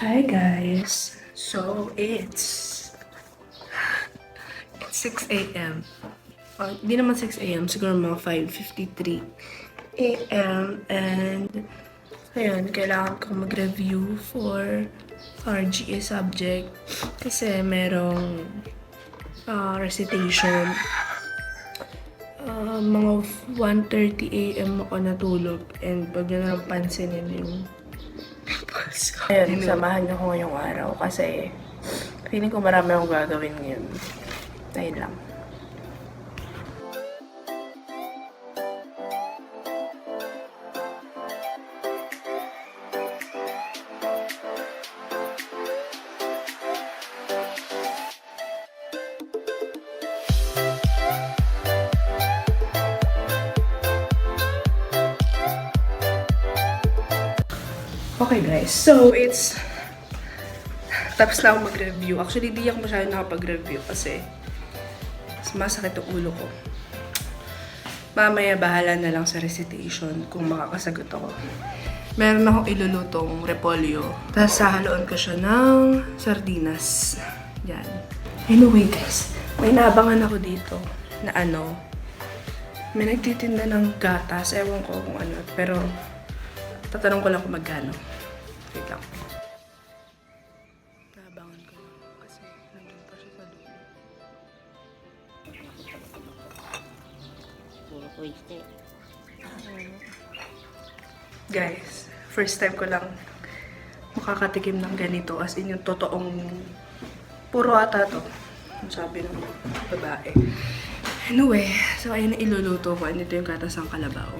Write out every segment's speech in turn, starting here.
Hi guys. So it's 6 a.m. Hindi naman 6 a.m. Siguro mga 5:53 a.m. And ayun, kailangan ko mag-review for RGA subject kasi merong recitation. Mga 1:30 a.m. ako natulog and pag nyo na pansinin yung pulse ko. Ayun, samahan niyo ko ngayong araw kasi feeling ko marami akong gagawin ngayon. Ayun lang. Okay guys, so it's tapos na ako mag-review. Actually, di ako masyadong nakapag-review kasi masakit ang ulo ko. Mamaya bahala na lang sa recitation kung makakasagot ako. Meron akong ilulutong repolyo. Tapos sahaluan ko siya ng sardinas. Yan. Anyway guys, may naabangan ako dito na may nagtitinda ng gatas. Ewan ko kung ano. Pero tatanong ko lang kung magkano. Wait lang. Naabangan ko lang kasi nandun pa siya sa dulo. Guys, first time ko lang makakatikim ng ganito. As in yung totoong puro ata to. Yung sabi ng babae. Anyway, so ayun na iluluto ko. Ito yung gatas ng kalabaw.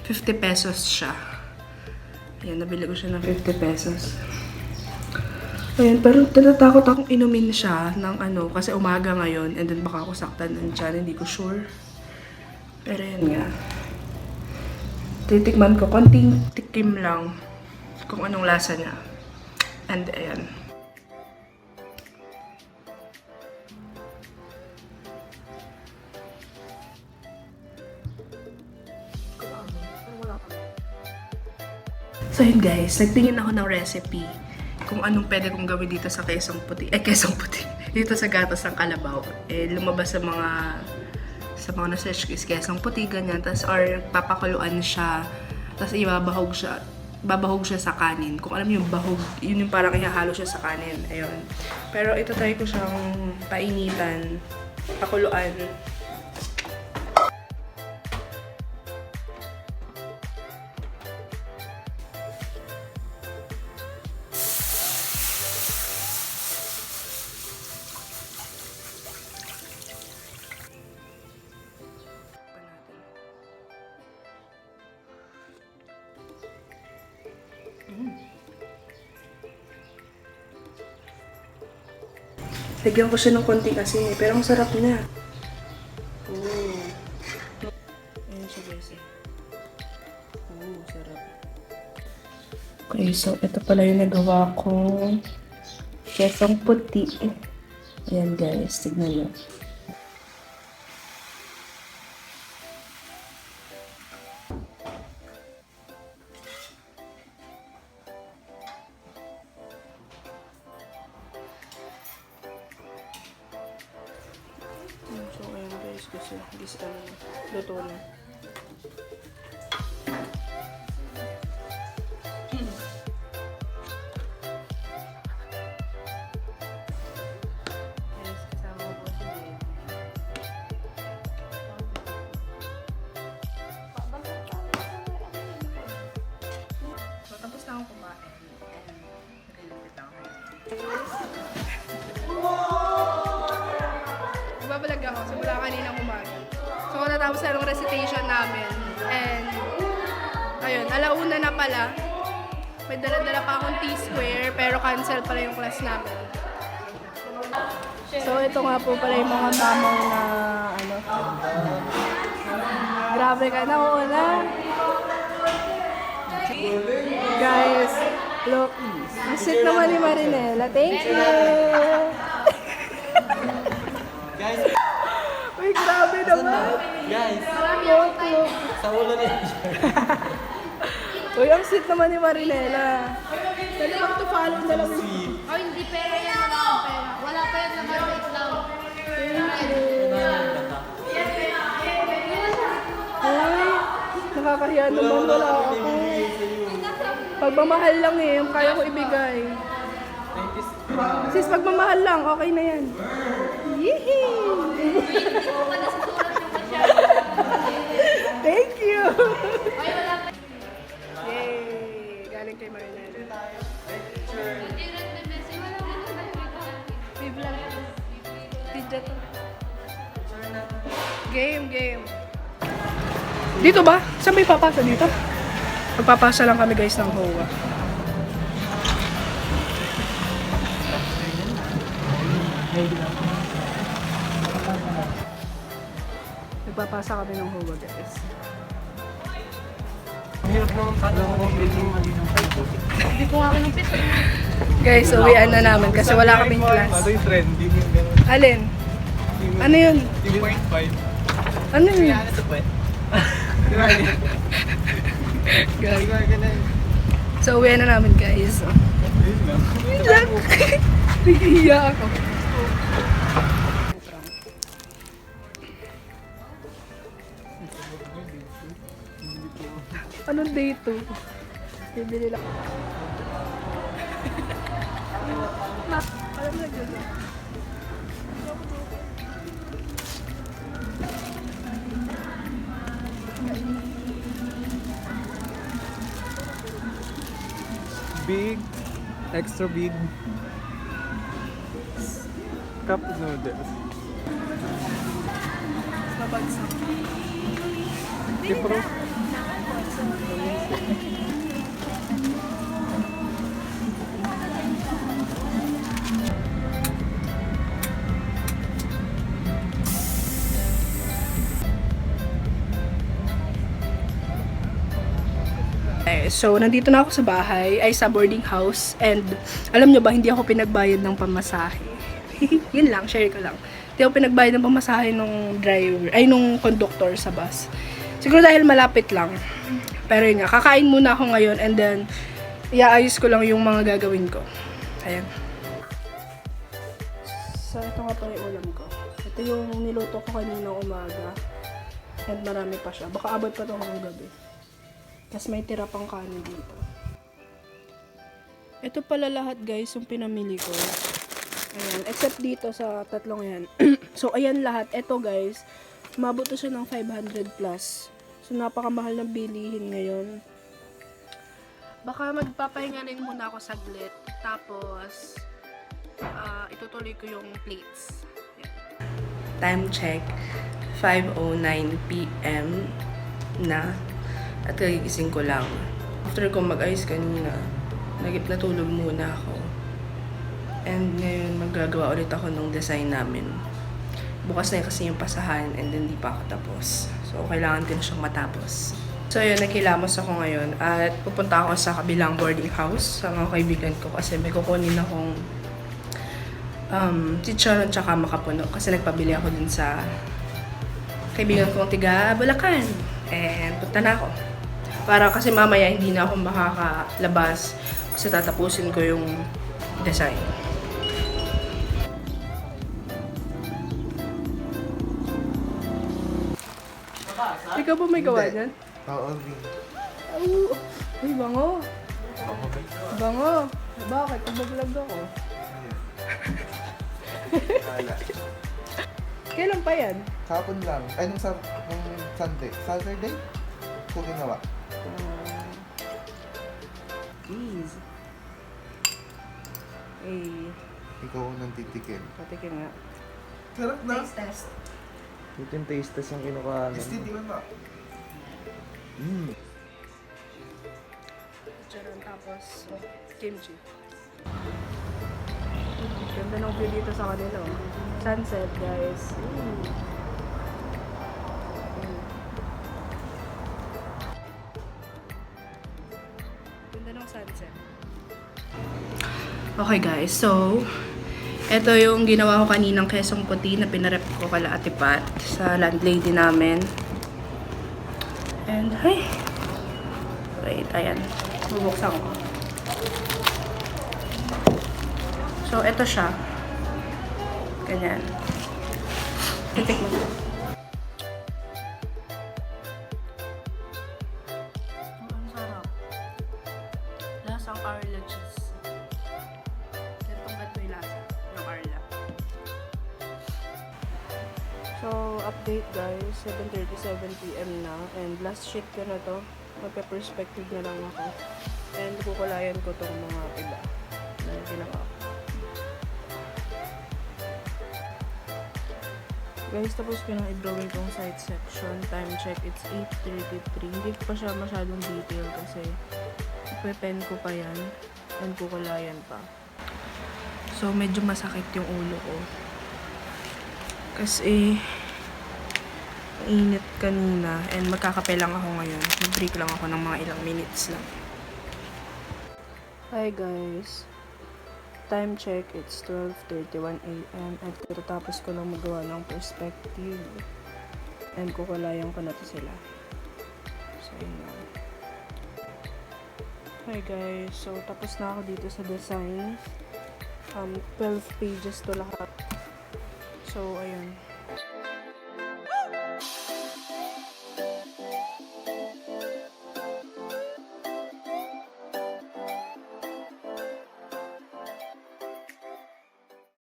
50 pesos siya. Ayan, nabili ko siya ng 50 pesos. Ayan, pero natatakot akong inumin siya ng kasi umaga ngayon and then baka ako saktan ng tiyan, hindi ko sure. Pero yan nga. Titikman ko, konting tikim lang kung anong lasa niya. And ayan. So yun guys, nagtingin ako ng recipe kung anong pwede kong gawin dito sa Quezon Puti. Dito sa gatas ng kalabaw. Lumabas sa mga na-search is Quezon Puti, ganyan. Tapos or papakuluan siya. Tapos babahog siya sa kanin. Kung alam niyo yung bahog, yun yung parang ihahalo siya sa kanin. Ayun. Pero ito try ko siyang painitan, pakuluan. Lagyan ko siya ng konting asin pero ang sarap na. Ayan siya guys sarap. Okay, so ito pala yung nagawa kong Quezon Puti. Ayan guys, tignan nyo. So, ayan guys, kasi luto na. Yes, kasama ko po si Jade. So, tapos na akong kumain. Nalilipit ako. Babalag ako simula kanina umaga. So, natapos na yung recitation namin. And, ayun, alauna na pala. May dala-dala pa akong T-square, pero cancel pala yung class namin. So, ito nga po pala yung mga mamong na, grabe ka na, wala. Guys, look. Ang sweet naman ni Marinela. Thank you! Guys, Uy, grabe naman. guys, Look. sa ulo niya. Uy, ang sweet naman ni Marinela. Dali mag-to-follow na lang. Oh, hindi pera yan. Wala akong pera. Wala pa yan naman. Wait lang. Ay, nakakahiya naman. Wala ako. Pagmamahal lang eh. Yung kaya ko ibigay. Sis, pagmamahal lang. Okay na yan. Yehey! Thank you! Ay, wala pa. Yay! Galing kay Marinel. Game. Dito ba? Saan may papasa dito? Magpapasa lang kami guys ng HOA. Magpapasa kami ng HOA guys. Ang hirap naman pala kung breaking mali ng Hindi ko nga kinumpit. Guys, uwian na namin kasi wala kaming class. Ano yung trending yung gano'n? Alin? Ano yun? 2.5. Ano yun? Ano sa puwet? Guys. So, uwian na namin guys. Yun lang. Yun lang. Nahihiya ako. Anong date to? Bibili lang. Alam na gano'n. Big. Extra big. Cup noodles. Mabagsak. Tipro. So, nandito na ako sa bahay, ay sa boarding house, and alam nyo ba, hindi ako pinagbayad ng pamasahe. Yun lang, share ko lang. Hindi ako pinagbayad ng pamasahe nung driver, ay nung conductor sa bus. Siguro dahil malapit lang. Pero yun nga, kakain muna ako ngayon, and then, iaayos ko lang yung mga gagawin ko. Ayan. So, ito nga pala yung ulam ko. Ito yung niluto ko kanina umaga. And marami pa siya. Baka abot pa ito hanggang gabi. Tapos may tira pang kanin dito. Ito pala lahat guys yung pinamili ko. Ayan. Except dito sa tatlong yan. So ayan lahat. Ito guys. Umabot siya ng 500 plus. So napakamahal ng bilihin ngayon. Baka magpapahinga rin muna ako saglit. Tapos itutuloy ko yung plates. Ayan. Time check. 5:09 PM na. At kagigising ko lang. After ko mag-ayos kanina, natulog muna ako. And ngayon, maggagawa ulit ako ng design namin. Bukas na kasi yung pasahan and hindi pa ako tapos. So, kailangan din siyang matapos. So, yun, nakilamos ako ngayon. At pupunta ako sa kabilang boarding house sa mga kaibigan ko kasi may kukunin akong chicharon tsaka makapuno. Kasi nagpabili ako dun sa kaibigan kong tiga Bulacan. And punta na ako. Para kasi mamaya hindi na ako makakalabas kasi tatapusin ko yung design. Ikaw ba may gawa dyan? Oo, Oh, ay, bango. Bango. Bakit? Pag-vlog ako. Kailan pa yan? Kapon lang. Ay, nung Sunday. Saturday? Kung ginawa. Jeez. Eh, Ikaw nang titikin. patikin nga. Sarap na. Taste test. Ito yung taste test yung kinukuha namin. Steve, di ba ba? Chicharon tapos kimchi. Ganda ng view dito sa kanila. Oh. Sunset, guys. Ganda ng sunset. Okay guys, so ito yung ginawa ko kaninang kesong puti na pinarep ko kala Ate Pat sa landlady namin. And, ay, wait, ayan. Bubuksan ko. So, ito siya. Ganyan. Titikman ko. Ang sarap. Lasang Arla cheese. Ganito ba't may lasa ng Arla? So, update guys. 7:37 PM na. And last sheet ko na to. Magpe-perspective na lang ako. And kukulayan ko tong mga iba na ginawa ko. Guys, tapos ko na i-drawing tong side section. Time check, it's 8:33. Hindi ko pa siya masyadong detail kasi ipe-pen ko pa yan and kukulayan pa. So, medyo masakit yung ulo ko. Kasi init kanina and magkakape lang ako ngayon. Mag-break lang ako ng mga ilang minutes lang. Hi guys. Time check, it's 12:31 AM at katatapos ko lang magawa ng perspective and kukulayan ko na to sila. So, yun lang. Hi guys, so tapos na ako dito sa design. 12 pages to lahat. So, ayun.